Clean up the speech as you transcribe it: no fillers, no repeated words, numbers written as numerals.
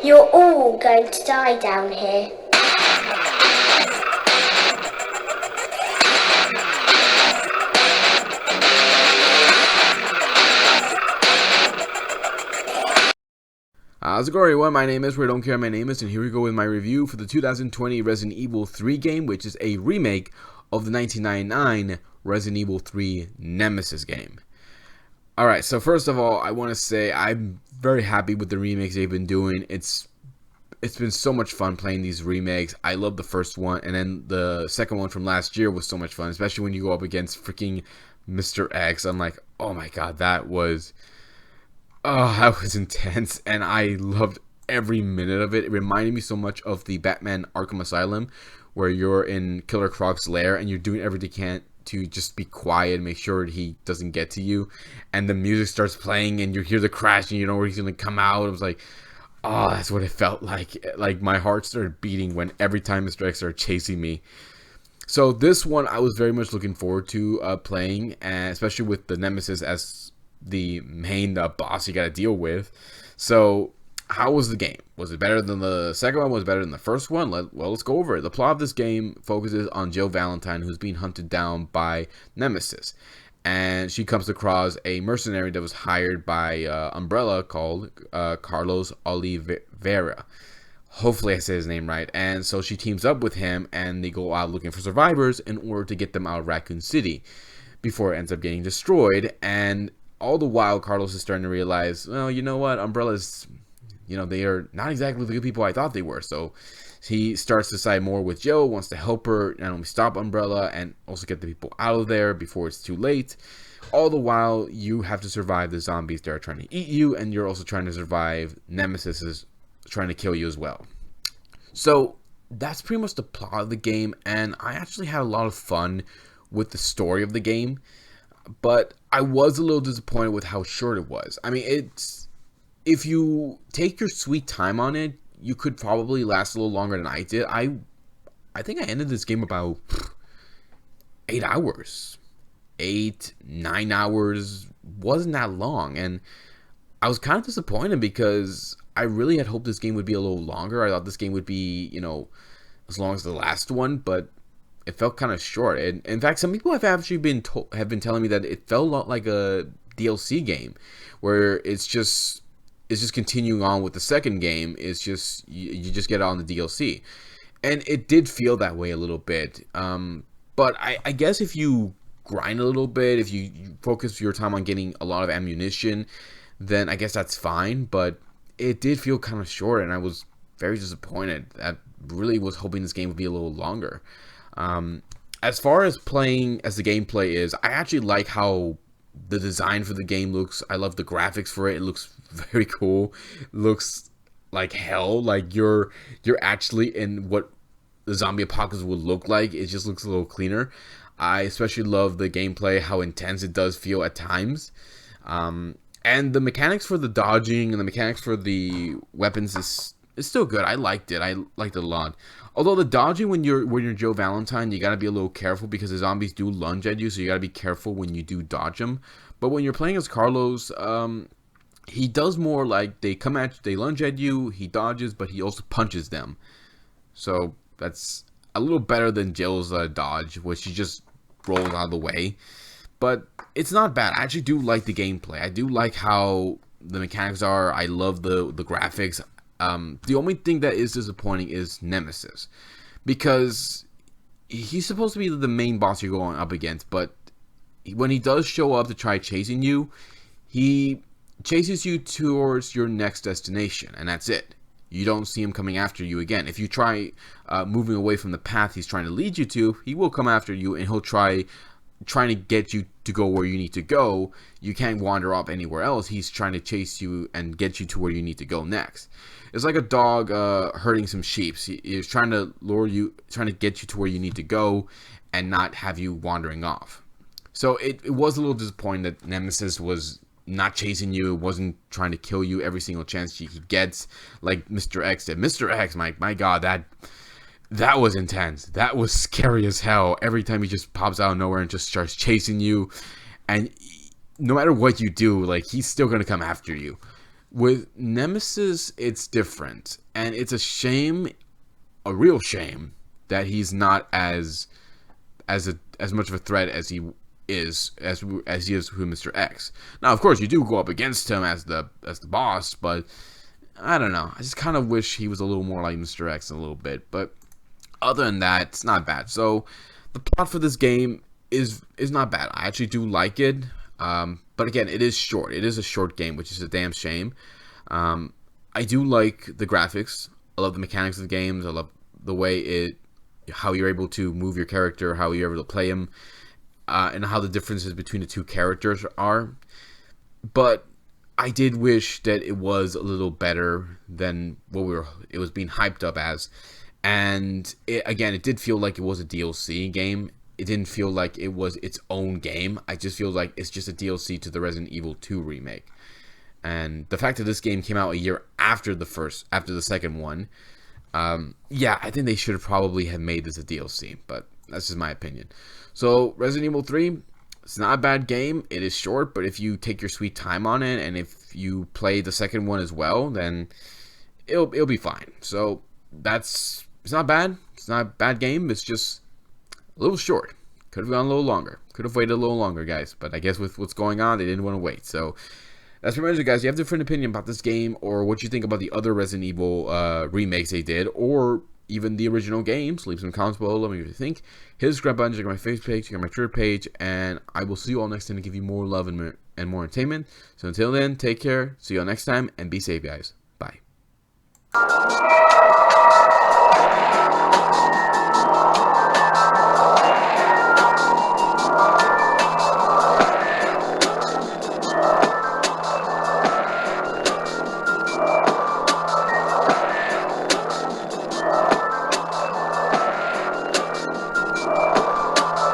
You're all going to die down here. How's it going, everyone? My name is Where Don't Care My Name Is, and here we go with my review for the 2020 Resident Evil 3 game, which is a remake of the 1999 Resident Evil 3 Nemesis game. Alright, so first of all, I want to say I'm very happy with the remakes they've been doing. It's been so much fun playing these remakes. I love the first one, and then the second one from last year was so much fun, especially when you go up against freaking Mr. X. I'm like, oh my god, that was intense, and I loved every minute of it. It reminded me so much of the Batman Arkham Asylum, where you're in Killer Croc's lair and you're doing everything you can to just be quiet and make sure he doesn't get to you. And the music starts playing and you hear the crash and you know where he's going to come out. It was like, oh, that's what it felt like. Like my heart started beating when every time Mr. X started chasing me. So this one I was very much looking forward to playing, and especially with the Nemesis as the main boss you got to deal with. So how was the game? Was it better than the second one? Was it better than the first one? Well, let's go over it. The plot of this game focuses on Jill Valentine, who's being hunted down by Nemesis, and she comes across a mercenary that was hired by Umbrella called Carlos Oliveira. Hopefully I say his name right. And so she teams up with him and they go out looking for survivors in order to get them out of Raccoon City before it ends up getting destroyed. And all the while, Carlos is starting to realize, well, you know what, Umbrella's, they are not exactly the good people I thought they were. So he starts to side more with Joe, wants to help her not only stop Umbrella and also get the people out of there before it's too late. All the while, you have to survive the zombies that are trying to eat you, and you're also trying to survive Nemesis is trying to kill you as well. So that's pretty much the plot of the game, and I actually had a lot of fun with the story of the game. But I was a little disappointed with how short it was. I mean, if you take your sweet time on it, you could probably last a little longer than I did. I think I ended this game about 8 hours. 9 hours. Wasn't that long. And I was kind of disappointed because I really had hoped this game would be a little longer. I thought this game would be, as long as the last one, but it felt kind of short. And in fact, some people have actually been telling me that it felt a lot like a DLC game, where it's just continuing on with the second game. It's just you just get on the DLC, and it did feel that way a little bit. But I guess if you grind a little bit, if you focus your time on getting a lot of ammunition, then I guess that's fine. But it did feel kind of short, and I was very disappointed. I really was hoping this game would be a little longer. As far as playing as the gameplay is, I actually like how the design for the game looks. I love the graphics for it. It looks very cool. It looks like hell. Like you're actually in what the zombie apocalypse would look like. It just looks a little cleaner. I especially love the gameplay, how intense it does feel at times. And the mechanics for the dodging and the mechanics for the weapons is still good. I liked it. I liked it a lot. Although the dodging when you're Joe Valentine, you gotta be a little careful because the zombies do lunge at you, so you gotta be careful when you do dodge them. But when you're playing as Carlos, he does more like they lunge at you, he dodges, but he also punches them. So that's a little better than Jill's dodge, which she just rolls out of the way. But it's not bad. I actually do like the gameplay. I do like how the mechanics are. I love the graphics. The only thing that is disappointing is Nemesis, because he's supposed to be the main boss you're going up against, but when he does show up to try chasing you, he chases you towards your next destination, and that's it. You don't see him coming after you again. If you try moving away from the path he's trying to lead you to, he will come after you, and he'll trying to get you to go where you need to go. You can't wander off anywhere else. He's trying to chase you and get you to where you need to go next. It's like a dog herding some sheep. He's trying to lure you, trying to get you to where you need to go and not have you wandering off. So it was a little disappointing that Nemesis was not chasing you, wasn't trying to kill you every single chance he gets, like Mr. X did. Mr. X, my god, that was intense. That was scary as hell. Every time he just pops out of nowhere and just starts chasing you, and no matter what you do, like, he's still gonna come after you. With Nemesis, it's different, and it's a shame, a real shame, that he's not as much of a threat as he is as he is with Mr. X. Now, of course, you do go up against him as the boss, but I don't know. I just kind of wish he was a little more like Mr. X a little bit. But other than that, it's not bad. So the plot for this game is not bad. I actually do like it. But again, it is short. It is a short game, which is a damn shame. I do like the graphics. I love the mechanics of the games. I love the way how you're able to move your character, how you're able to play him, and how the differences between the two characters are. But I did wish that it was a little better than what it was being hyped up as. And it did feel like it was a DLC game. It didn't feel like it was its own game. I just feel like it's just a DLC to the Resident Evil 2 remake. And the fact that this game came out a year after the second one, I think they should probably have made this a DLC, but that's just my opinion. So Resident Evil 3, it's not a bad game. It is short, but if you take your sweet time on it, and if you play the second one as well, then it'll be fine. So it's not bad. It's not a bad game. It's just a little short. Could have gone a little longer. Could have waited a little longer, guys. But I guess with what's going on, they didn't want to wait. So that's pretty much it, guys. If you have a different opinion about this game, or what you think about the other Resident Evil remakes they did, or even the original games, leave some comments below. Let me know what you think. Hit the subscribe button, check out my Facebook page, check out my Twitter page, and I will see you all next time to give you more love and more entertainment. So until then, take care. See you all next time, and be safe, guys. Bye.